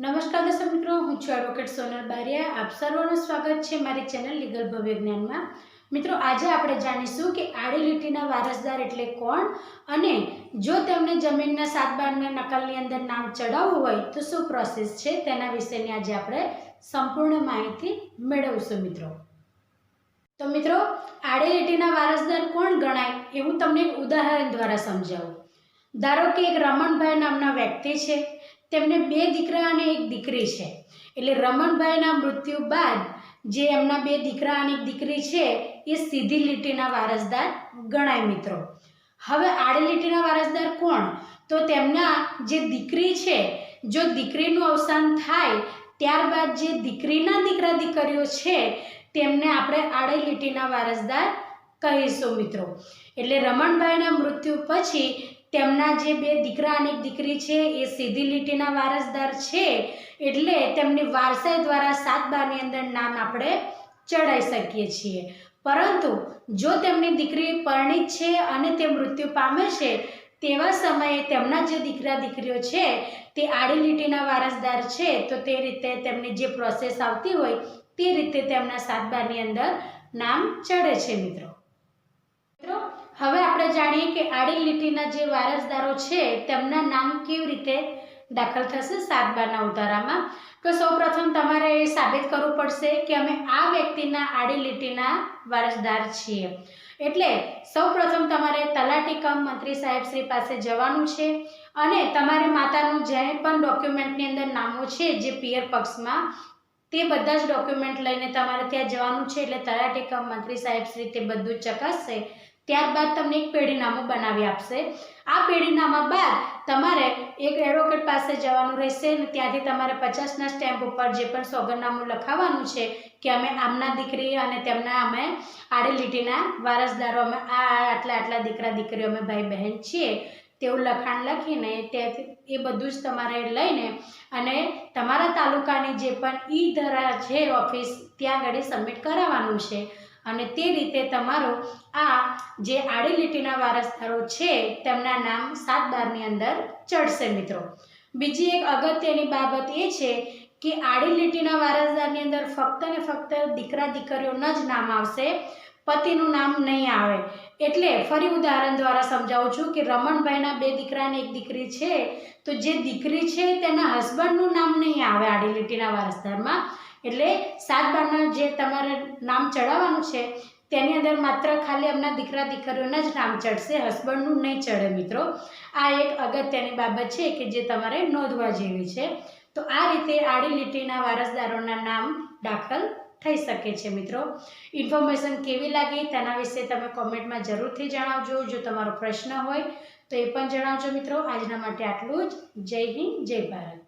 નમસ્કાર દર્શક મિત્રો, હું છું એડવોકેટ સોનલ બારિયા। આપ સર્વનું સ્વાગત છે મારી ચેનલ લીગલ ભવ્ય જ્ઞાનમાં। મિત્રો, આજે આપણે જાણીશું કે આડી લીટીના વારસદાર એટલે કોણ અને જો તેમને જમીનના 7/12 નકલની અંદર નામ ચડાવવું હોય તો શું પ્રોસેસ છે તેના વિશેની આજે આપણે સંપૂર્ણ માહિતી મેળવશું મિત્રો। તો મિત્રો, આડી લીટીના વારસદાર કોણ ગણાય એ હું તમને એક ઉદાહરણ દ્વારા સમજાવું। ધારો કે એક રમણભાઈ નામના વ્યક્તિ છે, તેમને 2 દીકરા અને 1 દીકરી છે। એટલે રમણભાઈના મૃત્યુ બાદ જે એમના 2 દીકરા અને 1 દીકરી છે એ સીધી લીટીના વારસદાર ગણાય મિત્રો। હવે આડી લીટીના વારસદાર કોણ? તો તેમના જે દીકરી છે, જો દીકરીનું અવસાન થાય ત્યારબાદ જે દીકરીના દીકરા દીકરીઓ છે તેમને આપણે આડી લીટીના વારસદાર કહીશું મિત્રો। એટલે રમણભાઈના મૃત્યુ પછી તેમના જે 2 દીકરા અને 1 દીકરી છે એ સીધી લીટીના વારસદાર છે, એટલે તેમની વારસાઈ દ્વારા 7/12 ની અંદર નામ આપણે ચડાવી શકીએ છીએ। પરંતુ જો તેમની દીકરી પરણિત છે અને તે મૃત્યુ પામે છે તેવા સમયે તેમના જે દીકરા દીકરીઓ છે તે આડી લીટીના વારસદાર છે, તો તે રીતે તેમની જે પ્રોસેસ આવતી હોય તે રીતે તેમના 7/12 ની અંદર નામ ચડે છે મિત્રો। હવે આપણે જાણીએ કે આડી લીટીના જે વારસદારો છે તેમના નામ કેવી રીતે દાખલ થશે 7/12 ઉતારામાં। તો સૌપ્રથમ તમારે એ સાબિત કરવું પડશે કે અમે આ વ્યક્તિના આડી લીટીના વારસદાર છીએ। એટલે સૌપ્રથમ તમારે તલાટી કમ મંત્રી સાહેબ શ્રી પાસે જવાનું છે અને તમારી માતાનું જે પણ ડોક્યુમેન્ટની અંદર નામો છે જે પિયર પક્ષમાં, તે બધા જ ડોક્યુમેન્ટ લઈને તમારે ત્યાં જવાનું છે। એટલે તલાટી કમ મંત્રી સાહેબ શ્રી તે બધું ચકાસશે, ત્યારબાદ તમને એક પેઢીનામું બનાવી આપશે। આ પેઢીનામા બાદ તમારે એક એડવોકેટ પાસે જવાનું રહેશે અને ત્યાંથી તમારે 50ના સ્ટેમ્પ ઉપર જે પણ સોગંદનામું લખાવવાનું છે કે અમે આમના દીકરી અને તેમના અમે આડી લીટીના વારસદારો, અમે આટલા દીકરા દીકરીઓ, અમે ભાઈ બહેન છીએ તેવું લખાણ લખીને એ બધું જ તમારે લઈને અને તમારા તાલુકાની જે પણ ઈ-ધરા છે ઓફિસ ત્યાં આગળ સબમિટ કરાવવાનું છે અને તે રીતે તમારો આ જે આડી લીટીના વારસદારો છે તેમના નામ 7/12 ની અંદર ચડશે મિત્રો। બીજી એક અગત્યની બાબત એ છે કે આડી લીટીના વારસદારની અંદર ફક્ત ને ફક્ત દીકરા દીકરીઓના જ નામ આવશે, પતિનું નામ નહીં આવે। એટલે ફરી ઉદાહરણ દ્વારા સમજાવું છું કે રમણભાઈના 2 દીકરા અને 1 દીકરી છે, તો જે દીકરી છે તેના હસબન્ડનું નામ નહીં આવે આડી લીટીના વારસદારમાં। એટલે 7/12 જે તમારે નામ ચડાવવાનું છે તેની અંદર માત્ર ખાલી એમના દીકરા દીકરીઓના જ નામ ચડશે, હસબન્ડનું નહીં ચડે મિત્રો। આ એક અગત્યની બાબત છે કે જે તમારે નોંધવા જેવી છે। તો આ રીતે આડી લીટીના વારસદારોના નામ દાખલ થઈ શકે છે મિત્રો। ઇન્ફોર્મેશન કેવી લાગી તેના વિશે તમે કોમેન્ટમાં જરૂરથી જણાવજો। જો તમારો પ્રશ્ન હોય તો એ પણ જણાવજો મિત્રો। આજના માટે આટલું જ। જય હિન્દ, જય ભારત।